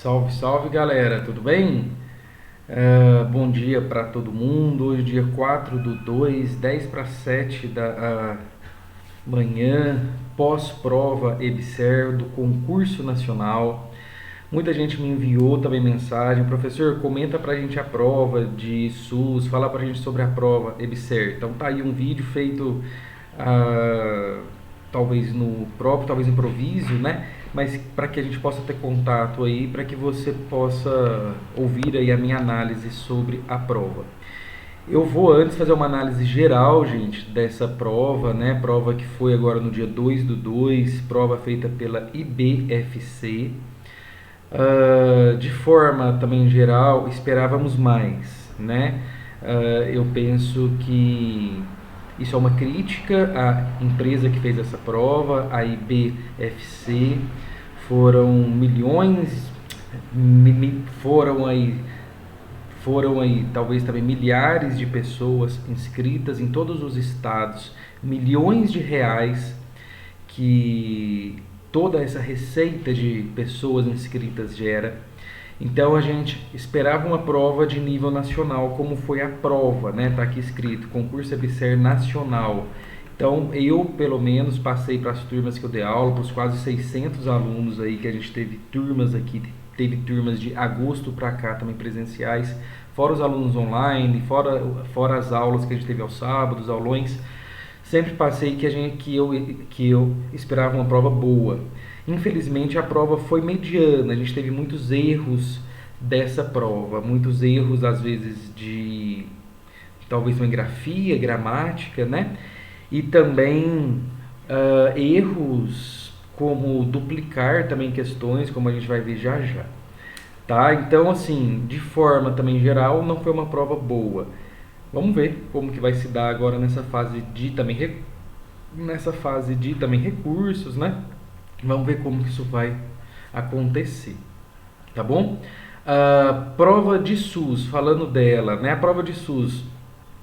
Salve, salve galera, tudo bem? Bom dia para todo mundo. Hoje, dia 4/2, 10 para 7 da manhã, pós-prova EBSER do concurso nacional. Muita gente me enviou também mensagem: professor, comenta pra gente a prova de SUS, fala pra gente sobre a prova EBSER. Então tá aí um vídeo feito ah, talvez no próprio, talvez improviso, né? Mas para que a gente possa ter contato aí, para que você possa ouvir aí a minha análise sobre a prova. Eu vou antes fazer uma análise geral, gente, dessa prova, né? Prova que foi agora no dia 2/2, prova feita pela IBFC. De forma também geral, esperávamos mais, né? Eu penso que isso é uma crítica à empresa que fez essa prova, a IBFC. Foram milhões, foram aí talvez também milhares de pessoas inscritas em todos os estados, milhões de reais que toda essa receita de pessoas inscritas gera. Então a gente esperava uma prova de nível nacional, como foi a prova, né? Tá aqui escrito, concurso EBSER nacional. Então eu, pelo menos, passei para as turmas que eu dei aula, para os quase 600 alunos aí que a gente teve turmas aqui, teve turmas de agosto para cá também presenciais, fora os alunos online, fora as aulas que a gente teve aos sábados, aulões. Sempre passei que eu esperava uma prova boa. Infelizmente a prova foi mediana, a gente teve muitos erros dessa prova, muitos erros às vezes de talvez uma grafia, gramática, né? E também erros como duplicar também questões, como a gente vai ver já já. Tá? Então, assim, de forma também geral, não foi uma prova boa. Vamos ver como que vai se dar agora nessa fase de também recursos, né? Vamos ver como que isso vai acontecer, tá bom? Prova de SUS, falando dela, né? A prova de SUS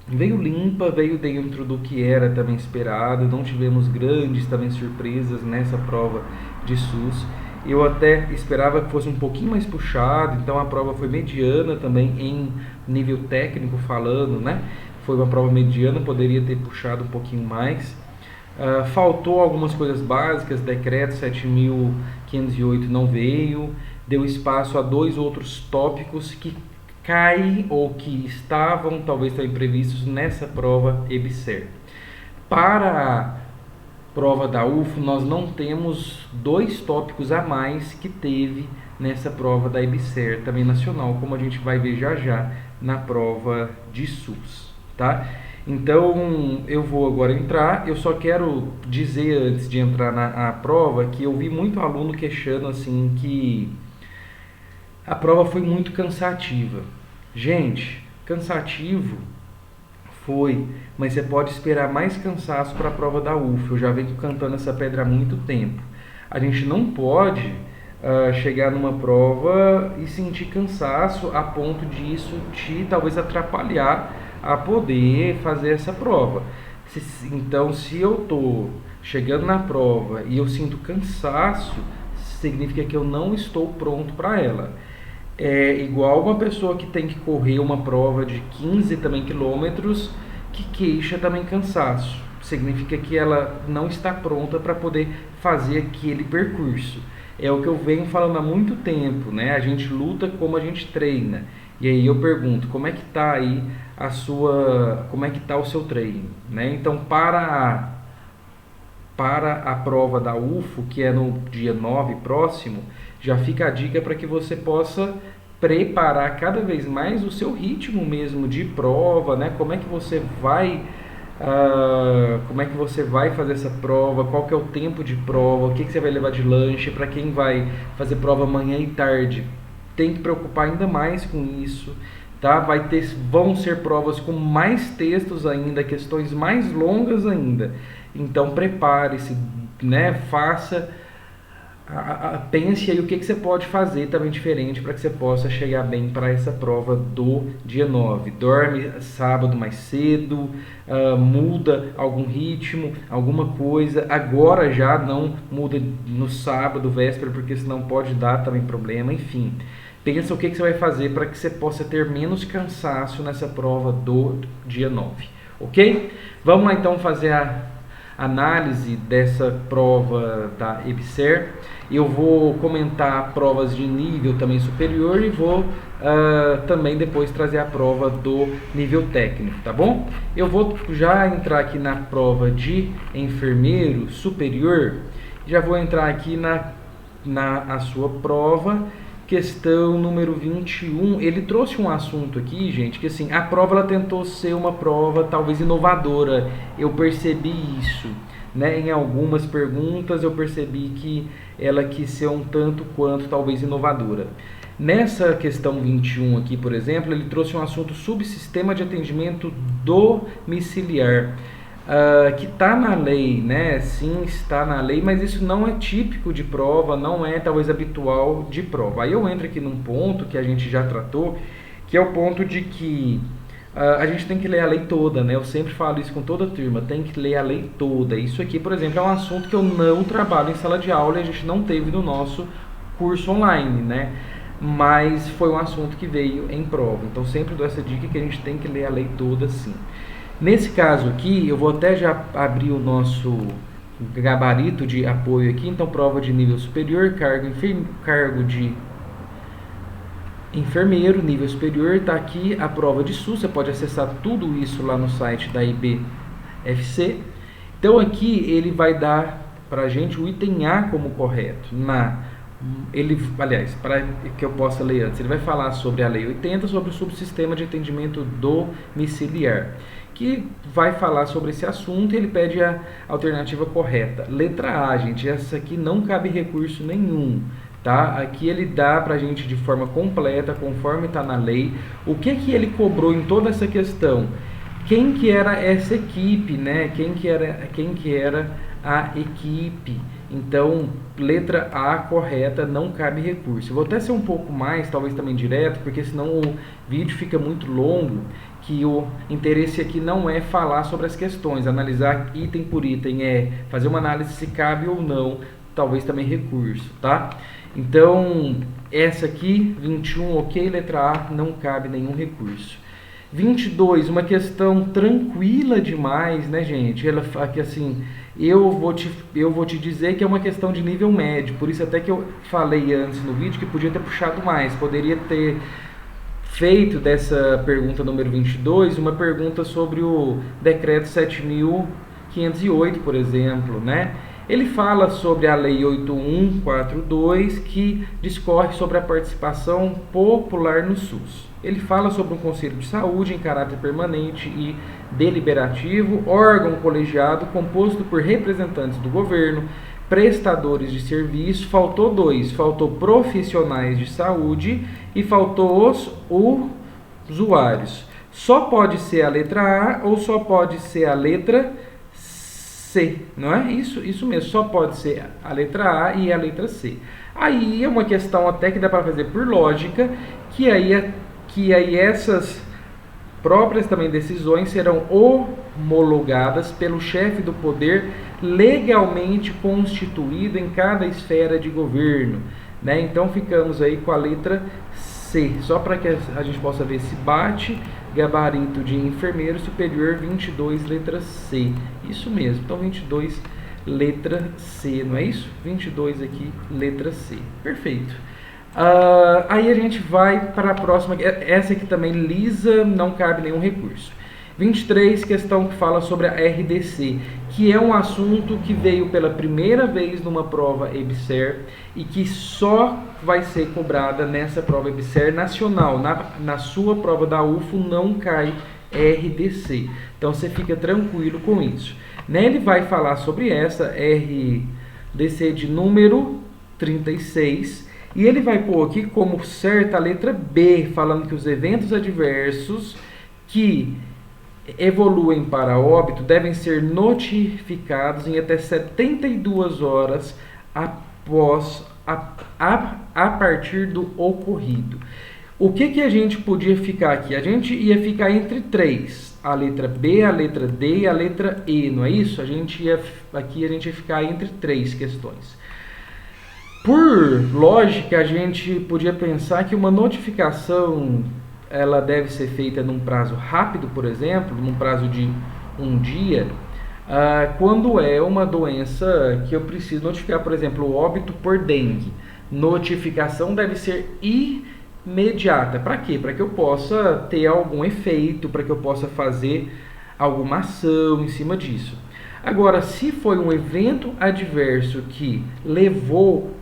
veio limpa, veio dentro do que era também esperado, não tivemos grandes também surpresas nessa prova de SUS. Eu até esperava que fosse um pouquinho mais puxado, então a prova foi mediana também em nível técnico falando, né? Foi uma prova mediana, poderia ter puxado um pouquinho mais. Faltou algumas coisas básicas, decreto 7.508 não veio, deu espaço a dois outros tópicos que caem ou que estavam talvez também previstos nessa prova EBSER. Para a prova da UFO, nós não temos dois tópicos a mais que teve nessa prova da EBSER, também nacional, como a gente vai ver já já na prova de SUS, tá? Então, eu vou agora entrar. Eu só quero dizer, antes de entrar na prova, que eu vi muito aluno queixando assim que a prova foi muito cansativa. Gente, cansativo foi, mas você pode esperar mais cansaço para a prova da UF. Eu já venho cantando essa pedra há muito tempo. A gente não pode chegar numa prova e sentir cansaço a ponto disso te talvez atrapalhar a poder fazer essa prova. Então, se eu estou chegando na prova e eu sinto cansaço, significa que eu não estou pronto para ela. É igual uma pessoa que tem que correr uma prova de 15 também quilômetros que queixa também cansaço. Significa que ela não está pronta para poder fazer aquele percurso. É o que eu venho falando há muito tempo, né? A gente luta como a gente treina. E aí eu pergunto, como é que está aí como é que está o seu treino, né? Então, para a prova da UFO, que é no dia 9 próximo, já fica a dica para que você possa preparar cada vez mais o seu ritmo mesmo de prova, né? Como é que você vai fazer essa prova, qual que é o tempo de prova, o que que você vai levar de lanche, para quem vai fazer prova manhã e tarde, tem que preocupar ainda mais com isso, tá? Vão ser provas com mais textos ainda, questões mais longas ainda. Então prepare-se, né? Faça pense aí o que você pode fazer também diferente para que você possa chegar bem para essa prova do dia 9. Dorme sábado mais cedo, muda algum ritmo, alguma coisa. Agora já não muda no sábado, véspera, porque senão pode dar também problema. Enfim, pensa o que você vai fazer para que você possa ter menos cansaço nessa prova do dia 9. Ok? Vamos lá então fazer a análise dessa prova da EBSER. Eu vou comentar provas de nível também superior e vou também depois trazer a prova do nível técnico, tá bom? Eu vou já entrar aqui na prova de enfermeiro superior, já vou entrar aqui na sua prova. Questão número 21, ele trouxe um assunto aqui, gente, que assim, a prova ela tentou ser uma prova talvez inovadora, eu percebi isso, né? Em algumas perguntas eu percebi que ela quis ser um tanto quanto talvez inovadora. Nessa questão 21 aqui, por exemplo, ele trouxe um assunto subsistema de atendimento domiciliar. Que está na lei, né? Sim, está na lei, mas isso não é típico de prova, não é talvez habitual de prova. Aí eu entro aqui num ponto que a gente já tratou, que é o ponto de que a gente tem que ler a lei toda, né? Eu sempre falo isso com toda a turma, tem que ler a lei toda. Isso aqui, por exemplo, é um assunto que eu não trabalho em sala de aula e a gente não teve no nosso curso online, né? Mas foi um assunto que veio em prova. Então sempre dou essa dica que a gente tem que ler a lei toda sim. Nesse caso aqui, eu vou até já abrir o nosso gabarito de apoio aqui. Então, prova de nível superior, cargo de enfermeiro, nível superior. Está aqui a prova de SUS, você pode acessar tudo isso lá no site da IBFC. Então, aqui ele vai dar para a gente o item A como correto. Aliás, para que eu possa ler antes, ele vai falar sobre a Lei 80, sobre o subsistema de atendimento domiciliar, que vai falar sobre esse assunto. Ele pede a alternativa correta. Letra A, gente, essa aqui não cabe recurso nenhum, tá? Aqui ele dá pra gente de forma completa, conforme está na lei, o que ele cobrou em toda essa questão. Quem que era essa equipe, né? Quem que era a equipe. Então, letra A correta, não cabe recurso. Eu vou até ser um pouco mais, talvez também direto, porque senão o vídeo fica muito longo, que o interesse aqui não é falar sobre as questões, analisar item por item, é fazer uma análise se cabe ou não, talvez também recurso, tá? Então, essa aqui, 21, ok, letra A, não cabe nenhum recurso. 22, uma questão tranquila demais, né, gente? Ela aqui assim, eu vou te dizer que é uma questão de nível médio, por isso até que eu falei antes no vídeo que podia ter puxado mais, poderia ter feito dessa pergunta número 22 uma pergunta sobre o decreto 7.508, por exemplo, né? Ele fala sobre a lei 8142, que discorre sobre a participação popular no SUS. Ele fala sobre um conselho de saúde em caráter permanente e deliberativo, órgão colegiado composto por representantes do governo, prestadores de serviço. Faltou dois, faltou profissionais de saúde e faltou os usuários. Só pode ser a letra A ou só pode ser a letra C, não é? Isso mesmo, só pode ser a letra A e a letra C. Aí é uma questão até que dá para fazer por lógica, que aí essas próprias também decisões serão homologadas pelo chefe do poder legalmente constituído em cada esfera de governo, né? Então ficamos aí com a letra C, só para que a gente possa ver se bate. Gabarito de enfermeiro superior 22, letra C. Isso mesmo, então 22, letra C, não é isso? 22 aqui, letra C. Perfeito. Aí a gente vai para a próxima. Essa aqui também lisa, não cabe nenhum recurso. 23, questão que fala sobre a RDC, que é um assunto que veio pela primeira vez numa prova EBSER e que só vai ser cobrada nessa prova EBSER nacional. Na sua prova da UFO não cai RDC. Então você fica tranquilo com isso. Ele vai falar sobre essa RDC de número 36 e ele vai pôr aqui como certa a letra B, falando que os eventos adversos que evoluem para óbito devem ser notificados em até 72 horas a partir do ocorrido. O que a gente podia ficar aqui? A gente ia ficar entre 3, a letra B, a letra D e a letra E, não é isso? Aqui a gente ia ficar entre 3 questões. Por lógica, a gente podia pensar que uma notificação ela deve ser feita num prazo rápido, por exemplo, num prazo de um dia, quando é uma doença que eu preciso notificar, por exemplo, o óbito por dengue. Notificação deve ser imediata. Para quê? Para que eu possa ter algum efeito, para que eu possa fazer alguma ação em cima disso. Agora, se foi um evento adverso que levou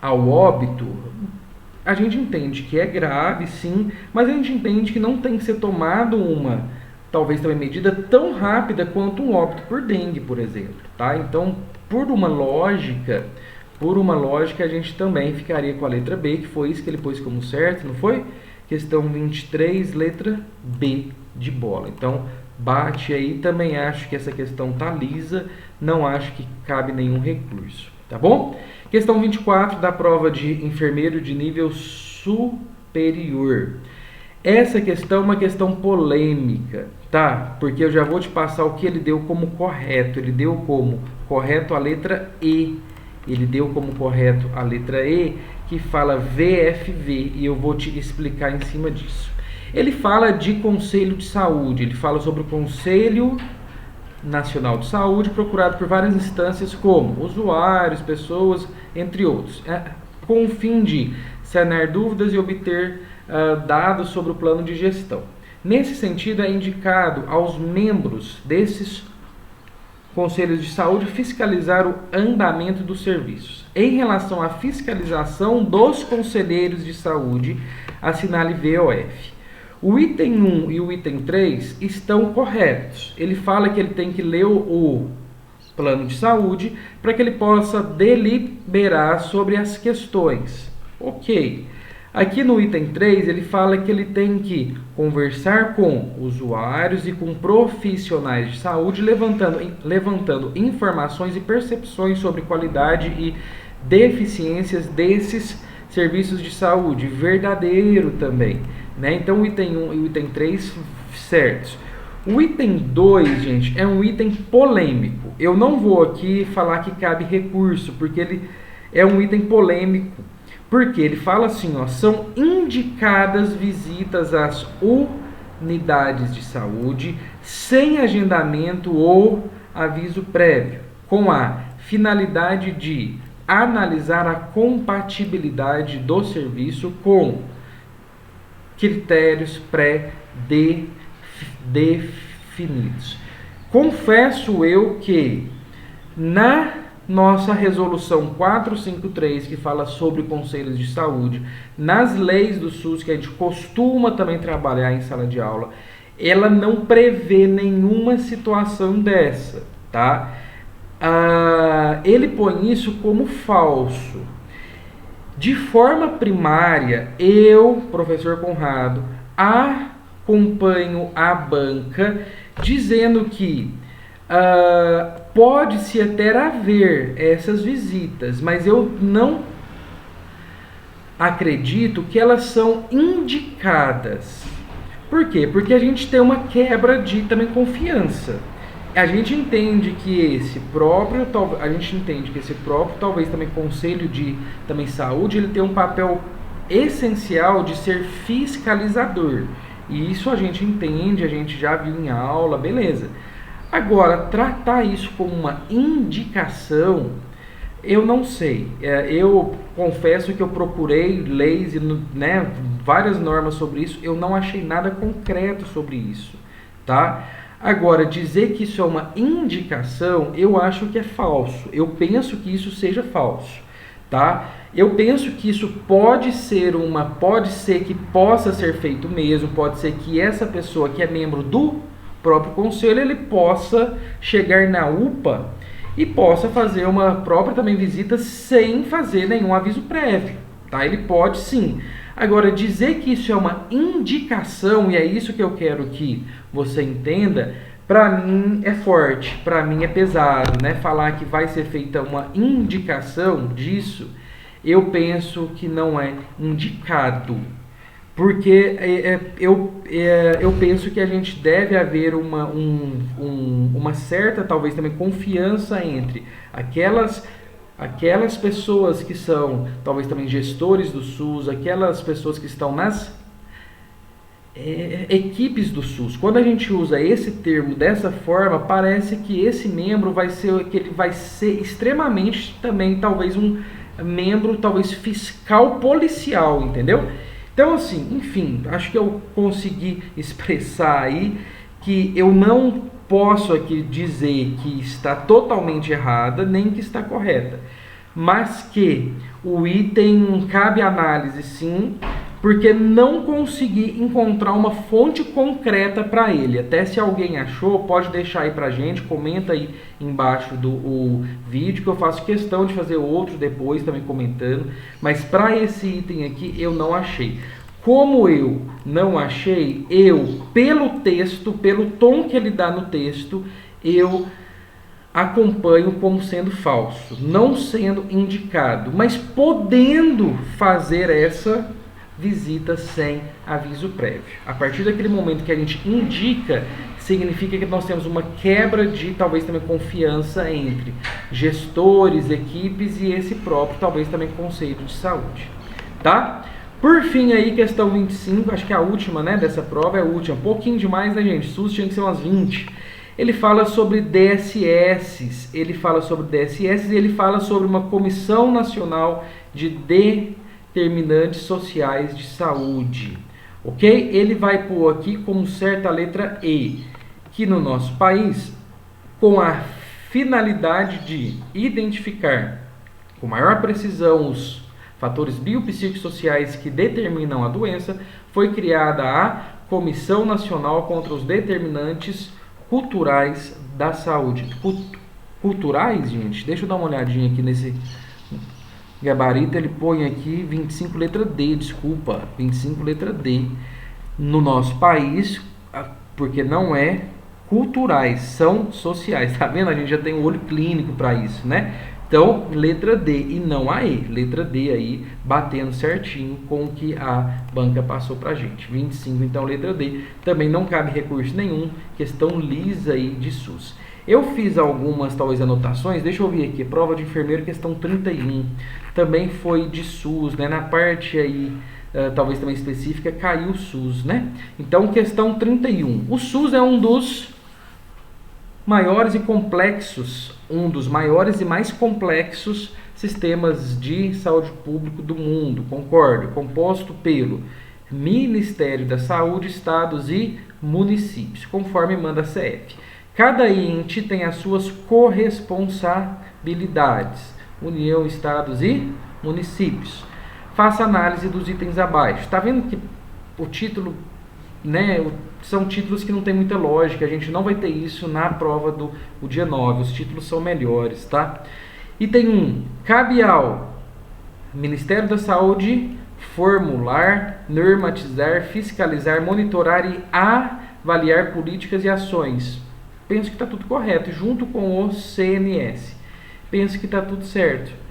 ao óbito, a gente entende que é grave, sim, mas a gente entende que não tem que ser tomado talvez também medida tão rápida quanto um óbito por dengue, por exemplo, tá? Então, por uma lógica, a gente também ficaria com a letra B, que foi isso que ele pôs como certo, não foi? Questão 23, letra B de bola. Então, bate aí, também acho que essa questão tá lisa, não acho que cabe nenhum recurso, tá bom? Questão 24 da prova de enfermeiro de nível superior. Essa questão é uma questão polêmica, tá? Porque eu já vou te passar o que ele deu como correto. Ele deu como correto a letra E. Ele deu como correto a letra E, que fala VFV, e eu vou te explicar em cima disso. Ele fala de Conselho de Saúde, ele fala sobre o Conselho Nacional de Saúde, procurado por várias instâncias como usuários, pessoas, entre outros, com o fim de sanar dúvidas e obter dados sobre o plano de gestão. Nesse sentido, é indicado aos membros desses conselhos de saúde fiscalizar o andamento dos serviços. Em relação à fiscalização dos conselheiros de saúde, assinale VOF. O item 1 e o item 3 estão corretos. Ele fala que ele tem que ler o plano de saúde para que ele possa deliberar sobre as questões. Ok. Aqui no item 3, ele fala que ele tem que conversar com usuários e com profissionais de saúde, levantando informações e percepções sobre qualidade e deficiências desses serviços de saúde. Verdadeiro também, né? Então, o item 1 e o item 3, certos. O item 2, gente, é um item polêmico. Eu não vou aqui falar que cabe recurso, porque ele é um item polêmico. Porque ele fala assim, ó, são indicadas visitas às unidades de saúde sem agendamento ou aviso prévio, com a finalidade de analisar a compatibilidade do serviço com critérios pré-definidos. Confesso eu que na nossa resolução 453, que fala sobre conselhos de saúde, nas leis do SUS, que a gente costuma também trabalhar em sala de aula, ela não prevê nenhuma situação dessa, tá? Ele põe isso como falso. De forma primária, eu, professor Conrado, acompanho a banca dizendo que pode-se até haver essas visitas, mas eu não acredito que elas são indicadas. Por quê? Porque a gente tem uma quebra de também confiança. A gente entende que esse próprio, talvez também conselho de também saúde, ele tem um papel essencial de ser fiscalizador. E isso a gente entende, a gente já viu em aula, beleza. Agora, tratar isso como uma indicação, eu não sei. Eu confesso que eu procurei leis e várias normas sobre isso, eu não achei nada concreto sobre isso, tá? Agora, dizer que isso é uma indicação, eu acho que é falso. Eu penso que isso seja falso, tá? Eu penso que isso pode ser que possa ser feito mesmo, pode ser que essa pessoa que é membro do próprio conselho, ele possa chegar na UPA e possa fazer uma própria também visita sem fazer nenhum aviso prévio, tá? Ele pode sim. Agora, dizer que isso é uma indicação, e é isso que eu quero que você entenda, para mim é forte, para mim é pesado, né? Falar que vai ser feita uma indicação disso, eu penso que não é indicado. Porque eu penso que a gente deve haver uma certa, talvez também, confiança entre aquelas pessoas que são, talvez também, gestores do SUS, aquelas pessoas que estão nas equipes do SUS. Quando a gente usa esse termo dessa forma, parece que esse membro ele vai ser extremamente também, talvez, um membro, talvez, fiscal policial, entendeu? Então, assim, enfim, acho que eu consegui expressar aí que eu não posso aqui dizer que está totalmente errada, nem que está correta, mas que o item cabe análise sim, porque não consegui encontrar uma fonte concreta para ele. Até se alguém achou, pode deixar aí pra gente, comenta aí embaixo do vídeo, que eu faço questão de fazer outro depois também comentando, mas para esse item aqui eu não achei. Como eu não achei, pelo texto, pelo tom que ele dá no texto, eu acompanho como sendo falso, não sendo indicado, mas podendo fazer essa visita sem aviso prévio. A partir daquele momento que a gente indica, significa que nós temos uma quebra de, talvez também, confiança entre gestores, equipes e esse próprio, talvez também, conselho de saúde, tá? Por fim aí, questão 25, acho que a última, né, dessa prova é a última, pouquinho demais, né, gente? SUS tinha que ser umas 20. Ele fala sobre DSS, e ele fala sobre uma Comissão Nacional de Determinantes Sociais de Saúde, ok? Ele vai pôr aqui como certa letra E, que no nosso país, com a finalidade de identificar com maior precisão os fatores biopsicossociais que determinam a doença, foi criada a Comissão Nacional contra os Determinantes Culturais da Saúde. Culturais, gente? Deixa eu dar uma olhadinha aqui nesse gabarito. Ele põe aqui 25 letra D, desculpa, 25 letra D. No nosso país, porque não é culturais, são sociais. Tá vendo? A gente já tem um olho clínico para isso, né? Então, letra D e não a E. Letra D aí, batendo certinho com o que a banca passou pra gente. 25, então, letra D. Também não cabe recurso nenhum. Questão lisa aí de SUS. Eu fiz algumas, talvez, anotações. Deixa eu ver aqui. Prova de enfermeiro, questão 31. Também foi de SUS, né? Na parte aí, talvez também específica, caiu o SUS, né? Então, questão 31. O SUS é um dos maiores e complexos, um dos maiores e mais complexos sistemas de saúde pública do mundo, concordo, composto pelo Ministério da Saúde, Estados e municípios, conforme manda a CF. Cada ente tem as suas corresponsabilidades, União, Estados e municípios. Faça análise dos itens abaixo. Está vendo que o título, né, são títulos que não tem muita lógica, a gente não vai ter isso na prova do dia 9, os títulos são melhores, tá? Item 1, cabe ao Ministério da Saúde formular, normatizar, fiscalizar, monitorar e avaliar políticas e ações. Penso que está tudo correto, junto com o CNS. Penso que está tudo certo.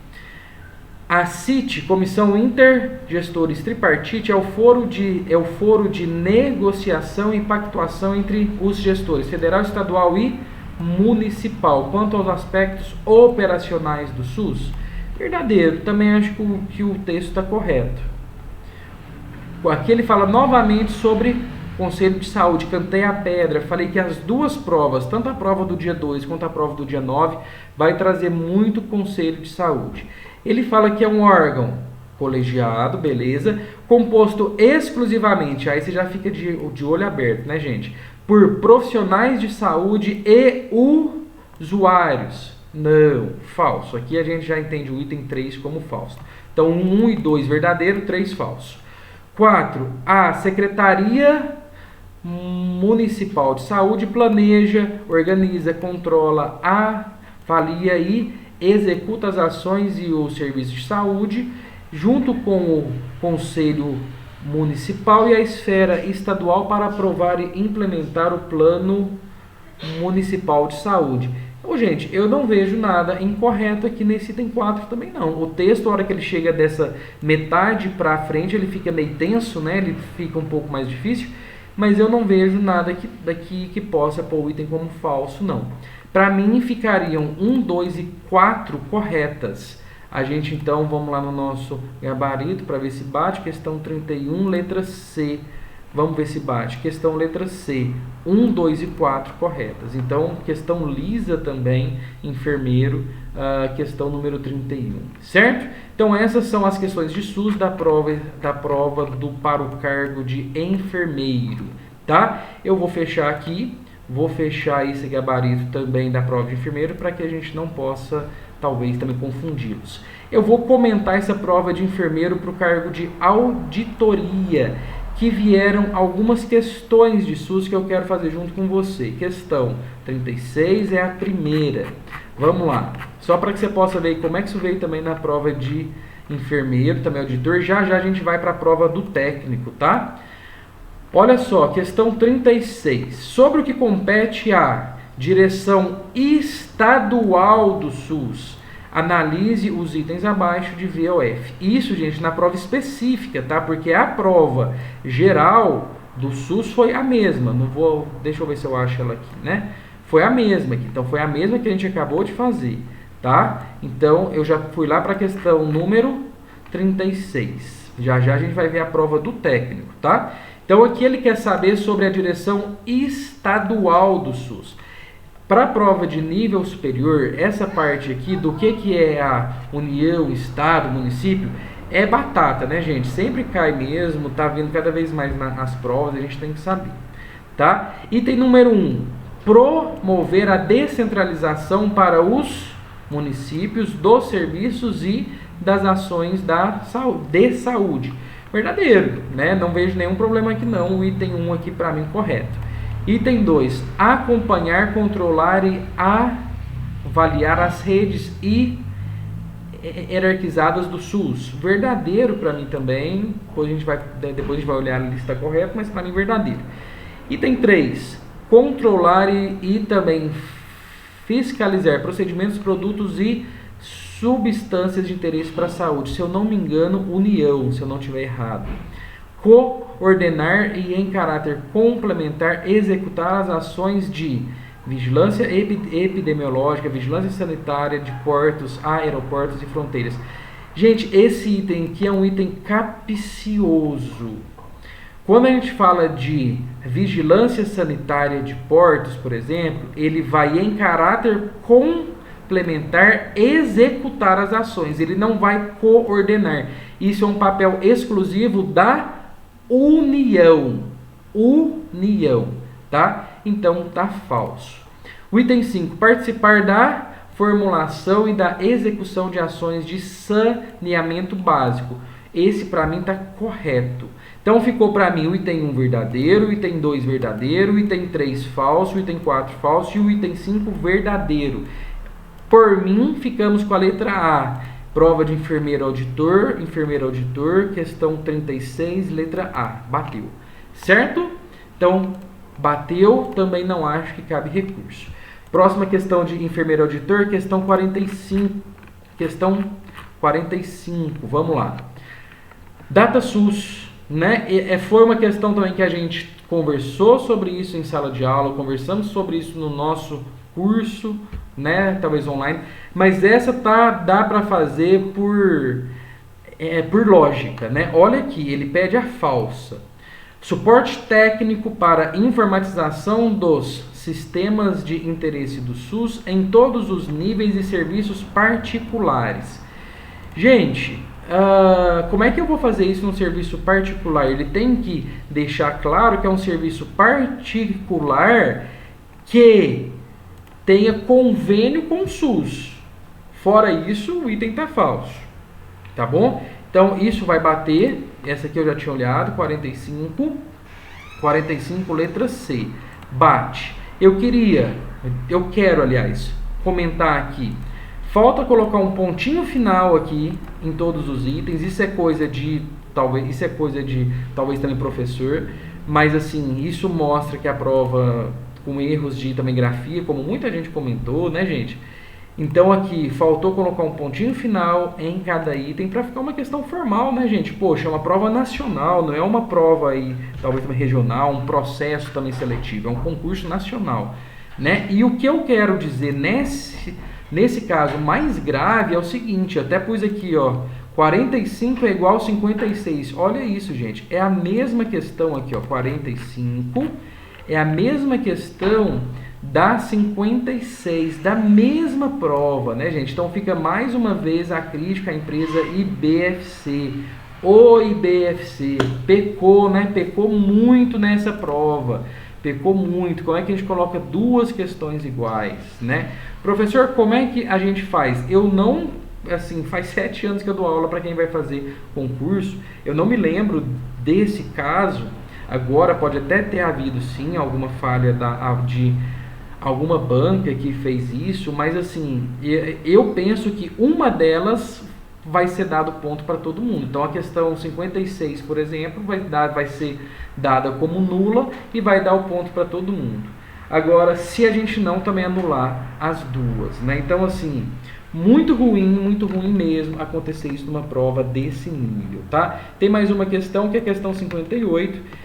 A CIT, Comissão Intergestores Tripartite, é o foro de negociação e pactuação entre os gestores federal, estadual e municipal. Quanto aos aspectos operacionais do SUS, verdadeiro, também acho que o texto está correto. Aqui ele fala novamente sobre Conselho de Saúde, cantei a pedra, falei que as duas provas, tanto a prova do dia 2 quanto a prova do dia 9, vai trazer muito Conselho de Saúde. Ele fala que é um órgão colegiado, beleza, composto exclusivamente, aí você já fica de olho aberto, né, gente? Por profissionais de saúde e usuários. Não, falso. Aqui a gente já entende o item 3 como falso. Então, 1 e 2 verdadeiro, 3 falso. 4. A Secretaria Municipal de Saúde planeja, organiza, controla, avalia e executa as ações e os serviços de saúde, junto com o Conselho Municipal e a esfera estadual para aprovar e implementar o plano municipal de saúde. Então, gente, eu não vejo nada incorreto aqui nesse item 4 também não. O texto, a hora que ele chega dessa metade para frente, ele fica meio tenso, né? Ele fica um pouco mais difícil, mas eu não vejo nada daqui que possa pôr o item como falso, não. Para mim, ficariam 1, 2 e 4 corretas. A gente, então, vamos lá no nosso gabarito para ver se bate. Questão 31, letra C. Vamos ver se bate. Questão letra C. 1, 2 e 4 corretas. Então, questão lisa também, enfermeiro, questão número 31. Certo? Então, essas são as questões de SUS da prova para o cargo de enfermeiro. Tá? Eu vou fechar aqui. Vou fechar esse gabarito também da prova de enfermeiro para que a gente não possa, talvez, também confundi-los. Eu vou comentar essa prova de enfermeiro para o cargo de auditoria, que vieram algumas questões de SUS que eu quero fazer junto com você. Questão 36 é a primeira. Vamos lá. Só para que você possa ver como é que isso veio também na prova de enfermeiro, também auditor. Já já a gente vai para a prova do técnico, tá? Olha só, questão 36. Sobre o que compete à direção estadual do SUS, analise os itens abaixo de V ou F. Isso, gente, na prova específica, tá? Porque a prova geral do SUS foi a mesma. Deixa eu ver se eu acho ela aqui, né? Foi a mesma aqui. Então, foi a mesma que a gente acabou de fazer, tá? Então, eu já fui lá para a questão número 36. Já já a gente vai ver a prova do técnico, tá? Então, aqui ele quer saber sobre a direção estadual do SUS. Para a prova de nível superior, essa parte aqui do que é a União, Estado, Município, é batata, né, gente? Sempre cai mesmo, tá vindo cada vez mais nas provas, a gente tem que saber, tá? Item número 1, promover a descentralização para os municípios dos serviços e das ações de saúde. Verdadeiro, né? Não vejo nenhum problema aqui não, o item 1 aqui para mim correto. Item 2, acompanhar, controlar e avaliar as redes hierarquizadas do SUS. Verdadeiro para mim também, depois a gente vai olhar a lista correta, mas para mim verdadeiro. Item 3, controlar e também fiscalizar procedimentos, produtos e substâncias de interesse para a saúde. Se eu não me engano, União, se eu não estiver errado. Coordenar e, em caráter complementar, executar as ações de vigilância epidemiológica, vigilância sanitária de portos, aeroportos e fronteiras. Gente, esse item aqui é um item capcioso. Quando a gente fala de vigilância sanitária de portos, por exemplo, ele vai, em caráter complementar, executar as ações. Ele não vai coordenar. Isso é um papel exclusivo da União, tá? Então tá falso. O item 5, participar da formulação e da execução de ações de saneamento básico. Esse para mim tá correto. Então ficou para mim o item 1 verdadeiro, o item 2 verdadeiro, o item 3 falso, o item 4 falso e o item 5 verdadeiro. Por mim, ficamos com a letra A. Prova de enfermeiro auditor, questão 36, letra A. Bateu. Certo? Então, bateu, também não acho que cabe recurso. Próxima questão de enfermeiro auditor, questão 45. Questão 45, vamos lá. Data SUS, né? Foi uma questão também que a gente conversou sobre isso em sala de aula, conversamos sobre isso no nosso curso, né, talvez online, mas essa dá para fazer por lógica, né? Olha aqui, ele pede a falsa. Suporte técnico para informatização dos sistemas de interesse do SUS em todos os níveis e serviços particulares. Gente, como é que eu vou fazer isso no serviço particular? Ele tem que deixar claro que é um serviço particular que tenha convênio com o SUS. Fora isso, o item está falso. Tá bom? Então, isso vai bater. Essa aqui eu já tinha olhado. 45, letra C. Bate. Eu quero, aliás, comentar aqui. Falta colocar um pontinho final aqui em todos os itens. Isso é coisa de talvez também professor. Mas, assim, isso mostra que a prova com erros de também grafia, como muita gente comentou, né, gente? Então aqui faltou colocar um pontinho final em cada item para ficar uma questão formal, né, gente? Poxa, é uma prova nacional, não é uma prova aí, talvez também regional, um processo também seletivo, é um concurso nacional, né? E o que eu quero dizer nesse caso mais grave é o seguinte, até pus aqui, ó, 45 é igual a 56. Olha isso, gente. É a mesma questão aqui, ó, 45 é a mesma questão da 56, da mesma prova, né, gente? Então fica mais uma vez a crítica à empresa IBFC. O IBFC pecou, né? Pecou muito nessa prova. Pecou muito. Como é que a gente coloca duas questões iguais, né? Professor, como é que a gente faz? Eu não, assim, faz 7 anos que eu dou aula para quem vai fazer concurso. Eu não me lembro desse caso. Agora pode até ter havido sim alguma falha de alguma banca que fez isso, mas assim, eu penso que uma delas vai ser dado ponto para todo mundo. Então a questão 56, por exemplo, vai ser dada como nula e vai dar o ponto para todo mundo. Agora, se a gente não também anular as duas, né? Então assim, muito ruim mesmo acontecer isso numa prova desse nível, tá? Tem mais uma questão, que é a questão 58.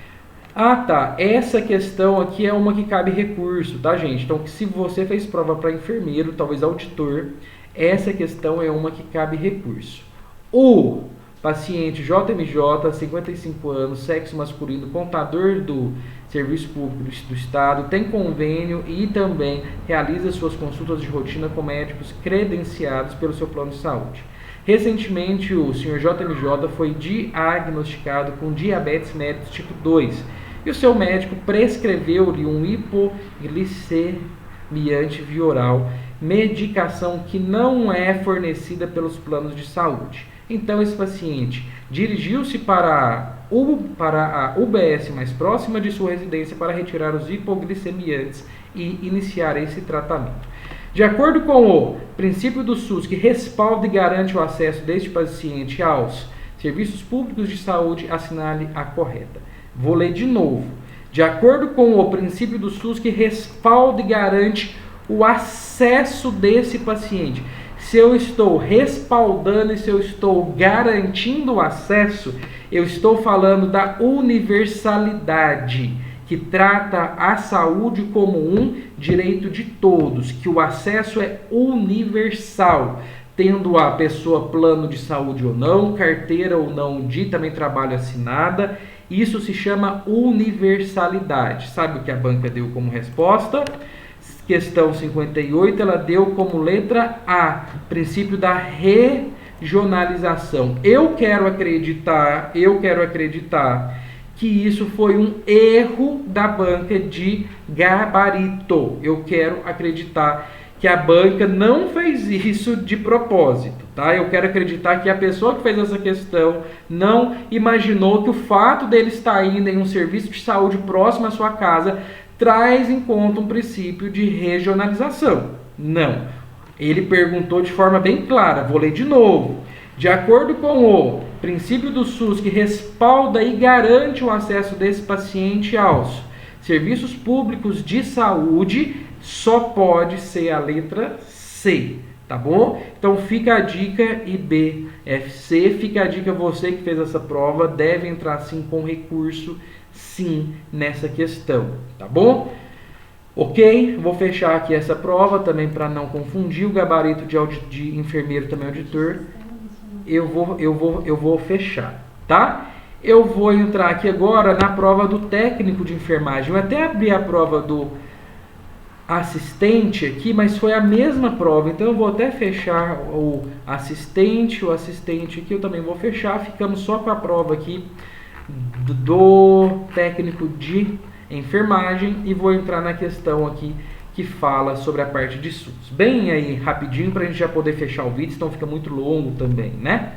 Ah, tá. Essa questão aqui é uma que cabe recurso, tá, gente? Então, se você fez prova para enfermeiro, talvez auditor, essa questão é uma que cabe recurso. O paciente JMJ, 55 anos, sexo masculino, contador do Serviço Público do Estado, tem convênio e também realiza suas consultas de rotina com médicos credenciados pelo seu plano de saúde. Recentemente, o Sr. JMJ foi diagnosticado com diabetes mellitus tipo 2 e o seu médico prescreveu-lhe um hipoglicemiante via oral, medicação que não é fornecida pelos planos de saúde. Então, esse paciente dirigiu-se para a UBS mais próxima de sua residência para retirar os hipoglicemiantes e iniciar esse tratamento. De acordo com o princípio do SUS, que respalda e garante o acesso deste paciente aos serviços públicos de saúde, assinale a correta. Vou ler de novo. De acordo com o princípio do SUS, que respalda e garante o acesso desse paciente. Se eu estou respaldando e se eu estou garantindo o acesso, eu estou falando da universalidade, que trata a saúde como um direito de todos, que o acesso é universal, tendo a pessoa plano de saúde ou não, carteira ou não de também trabalho assinada. Isso se chama universalidade. Sabe o que a banca deu como resposta? Questão 58, ela deu como letra A, princípio da regionalização. Eu quero acreditar que isso foi um erro da banca de gabarito. Eu quero acreditar que a banca não fez isso de propósito, tá? Eu quero acreditar que a pessoa que fez essa questão não imaginou que o fato dele estar indo em um serviço de saúde próximo à sua casa traz em conta um princípio de regionalização. Não. Ele perguntou de forma bem clara, vou ler de novo. De acordo com o princípio do SUS, que respalda e garante o acesso desse paciente aos serviços públicos de saúde, só pode ser a letra C, tá bom? Então fica a dica IBFC, fica a dica você que fez essa prova, deve entrar sim com recurso, sim, nessa questão, tá bom? Ok, vou fechar aqui essa prova também para não confundir o gabarito de enfermeiro também auditor. Eu vou fechar, tá? Eu vou entrar aqui agora na prova do técnico de enfermagem. Eu até abri a prova do assistente aqui, mas foi a mesma prova. Então eu vou até fechar o assistente aqui eu também vou fechar. Ficamos só com a prova aqui do técnico de enfermagem e vou entrar na questão aqui que fala sobre a parte de SUS. Bem aí, rapidinho, para a gente já poder fechar o vídeo, senão fica muito longo também, né?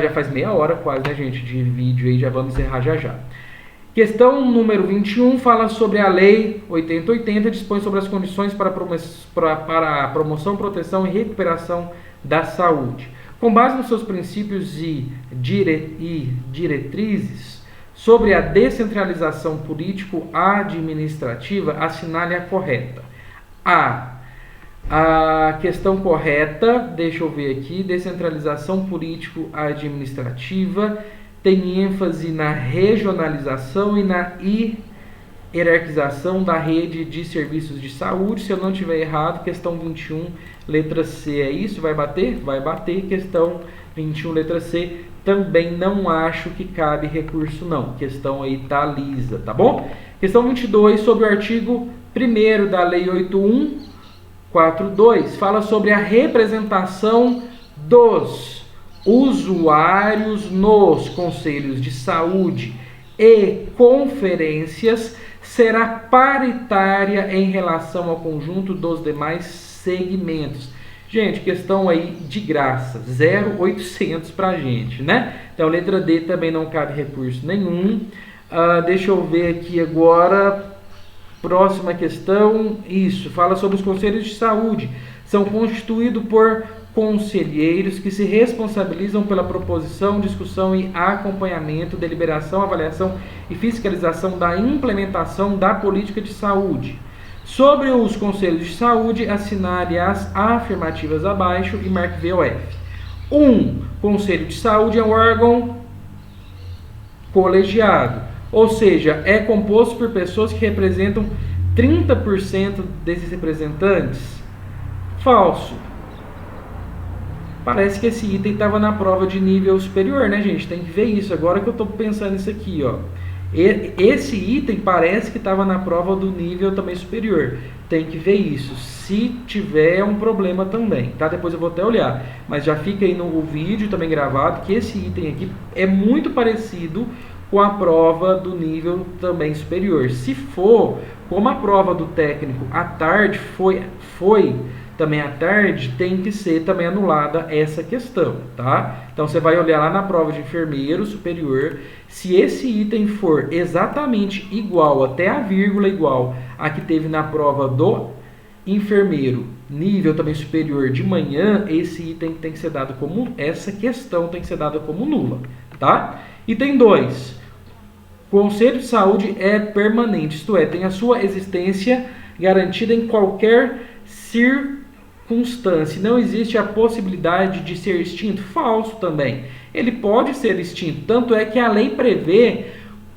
Já faz meia hora quase, né, gente, de vídeo aí, já vamos encerrar já. Questão número 21 fala sobre a Lei 8080, dispõe sobre as condições para a promoção, proteção e recuperação da saúde. Com base nos seus princípios e diretrizes, Sobre a descentralização político-administrativa, assinale a correta. A questão correta, deixa eu ver aqui, descentralização político-administrativa tem ênfase na regionalização e na hierarquização da rede de serviços de saúde. Se eu não estiver errado, questão 21, letra C, é isso? Vai bater? Vai bater. Questão 21, letra C, também não acho que cabe recurso não. Questão aí tá lisa, tá bom? Questão 22, sobre o artigo 1º da Lei 8142, fala sobre a representação dos usuários nos conselhos de saúde e conferências será paritária em relação ao conjunto dos demais segmentos. Gente, questão aí de graça, 0,800 pra gente, né? Então, letra D também não cabe recurso nenhum. Deixa eu ver aqui agora, próxima questão, isso, fala sobre os conselhos de saúde. São constituídos por conselheiros que se responsabilizam pela proposição, discussão e acompanhamento, deliberação, avaliação e fiscalização da implementação da política de saúde. Sobre os conselhos de saúde, assinale as afirmativas abaixo e marque V ou F. 1. Conselho de saúde é um órgão colegiado, ou seja, é composto por pessoas que representam 30% desses representantes. Falso. Parece que esse item estava na prova de nível superior, né, gente? Tem que ver isso. Agora que eu estou pensando nisso aqui, ó. Esse item parece que estava na prova do nível também superior. Tem que ver isso. Se tiver um problema também, tá? Depois eu vou até olhar. Mas já fica aí no vídeo também gravado que esse item aqui é muito parecido com a prova do nível também superior. Se for, como a prova do técnico à tarde foi também à tarde, tem que ser também anulada essa questão, tá? Então você vai olhar lá na prova de enfermeiro superior, se esse item for exatamente igual, até a vírgula igual a que teve na prova do enfermeiro nível também superior de manhã, esse item tem que ser dado como, essa questão tem que ser dada como nula, tá? Item 2, conselho de saúde é permanente, isto é, tem a sua existência garantida em qualquer circunstância. Não existe a possibilidade de ser extinto. Falso também. Ele pode ser extinto. Tanto é que a lei prevê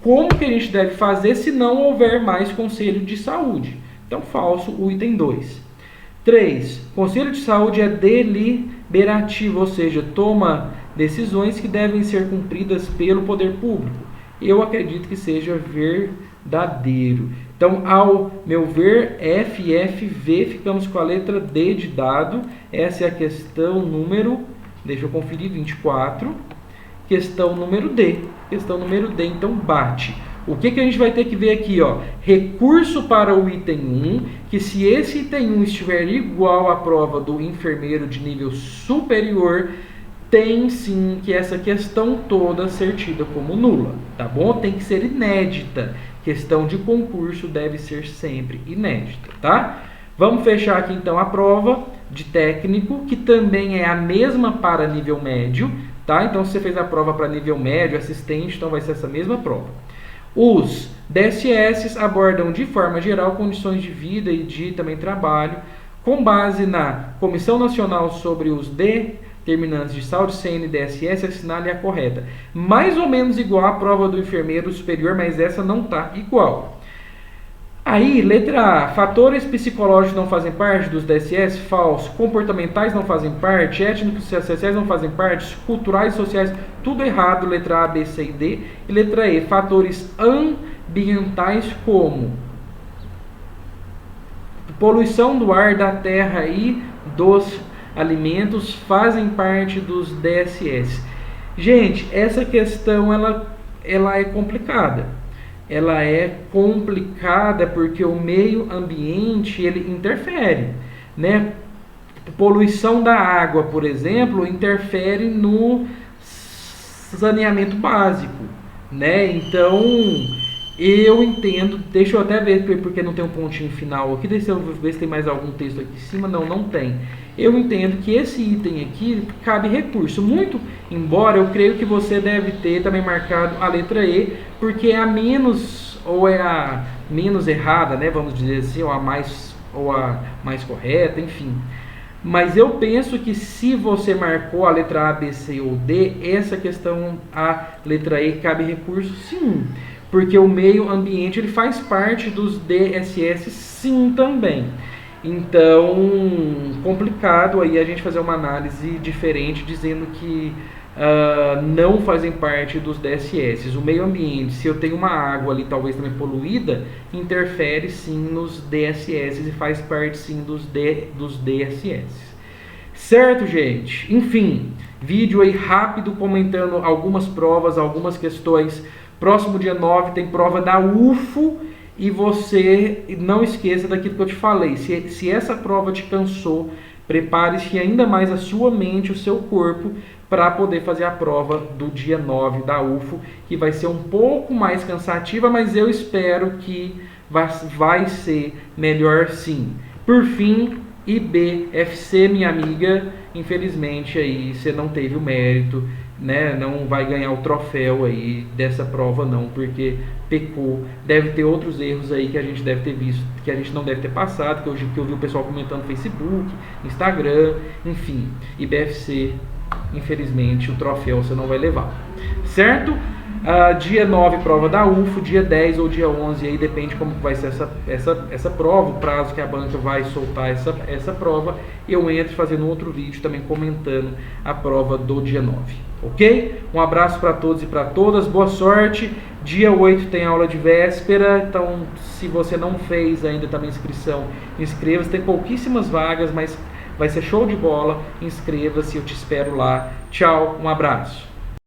como que a gente deve fazer se não houver mais conselho de saúde. Então, falso o item 2. 3. Conselho de saúde é deliberativo, ou seja, toma decisões que devem ser cumpridas pelo poder público. Eu acredito que seja verdadeiro. Então, ao meu ver, F, F, V, ficamos com a letra D de dado. Essa é a questão número, deixa eu conferir, 24. Questão número D. Questão número D, então bate. O que a gente vai ter que ver aqui, ó? Recurso para o item 1, que se esse item 1 estiver igual à prova do enfermeiro de nível superior, tem sim que essa questão toda ser tida como nula, tá bom? Tem que ser inédita. Questão de concurso deve ser sempre inédita, tá? Vamos fechar aqui então a prova de técnico, que também é a mesma para nível médio, tá? Então se você fez a prova para nível médio, assistente, então vai ser essa mesma prova. Os DSS abordam de forma geral condições de vida e de também trabalho, com base na Comissão Nacional sobre os Determinantes de Saúde, CNDSS, assinale a correta. Mais ou menos igual à prova do enfermeiro superior, mas essa não está igual. Aí, letra A, fatores psicológicos não fazem parte dos DSS? Falso. Comportamentais não fazem parte, étnicos e sociais não fazem parte, culturais e sociais, tudo errado, letra A, B, C e D. E letra E, fatores ambientais como poluição do ar, da terra e dos alimentos fazem parte dos DSS. Gente, essa questão ela é complicada. Ela é complicada porque o meio ambiente ele interfere, né? Poluição da água, por exemplo, interfere no saneamento básico, né? Então, Eu entendo, deixa eu até ver porque não tem um pontinho final aqui, deixa eu ver se tem mais algum texto aqui em cima, não tem. Eu entendo que esse item aqui cabe recurso, muito embora eu creio que você deve ter também marcado a letra E, porque é a menos, ou é a menos errada, né, vamos dizer assim, ou a mais correta, enfim. Mas eu penso que se você marcou a letra A, B, C ou D, essa questão, a letra E, cabe recurso sim. Porque o meio ambiente ele faz parte dos DSS sim também. Então, complicado aí a gente fazer uma análise diferente dizendo que não fazem parte dos DSS. O meio ambiente, se eu tenho uma água ali talvez também poluída, interfere sim nos DSS e faz parte sim dos DSS. Certo, gente? Enfim, vídeo aí rápido comentando algumas provas, algumas questões. Próximo dia 9 tem prova da UFO e você não esqueça daquilo que eu te falei. Se essa prova te cansou, prepare-se ainda mais a sua mente, o seu corpo, para poder fazer a prova do dia 9 da UFO, que vai ser um pouco mais cansativa, mas eu espero que vai ser melhor sim. Por fim, IBFC, minha amiga, infelizmente aí você não teve o mérito, né? Não vai ganhar o troféu aí dessa prova não, porque pecou. Deve ter outros erros aí que a gente deve ter visto, que a gente não deve ter passado, que eu vi o pessoal comentando no Facebook, Instagram, enfim. IBFC, infelizmente o troféu você não vai levar, certo? Dia 9 prova da UFO, dia 10 ou dia 11, aí depende como vai ser essa prova, o prazo que a banca vai soltar essa prova. Eu entro fazendo outro vídeo também comentando a prova do dia 9, ok? Um abraço para todos e para todas, boa sorte. Dia 8 tem aula de véspera, então se você não fez ainda também inscrição, inscreva-se, tem pouquíssimas vagas, mas vai ser show de bola, inscreva-se, eu te espero lá. Tchau, um abraço.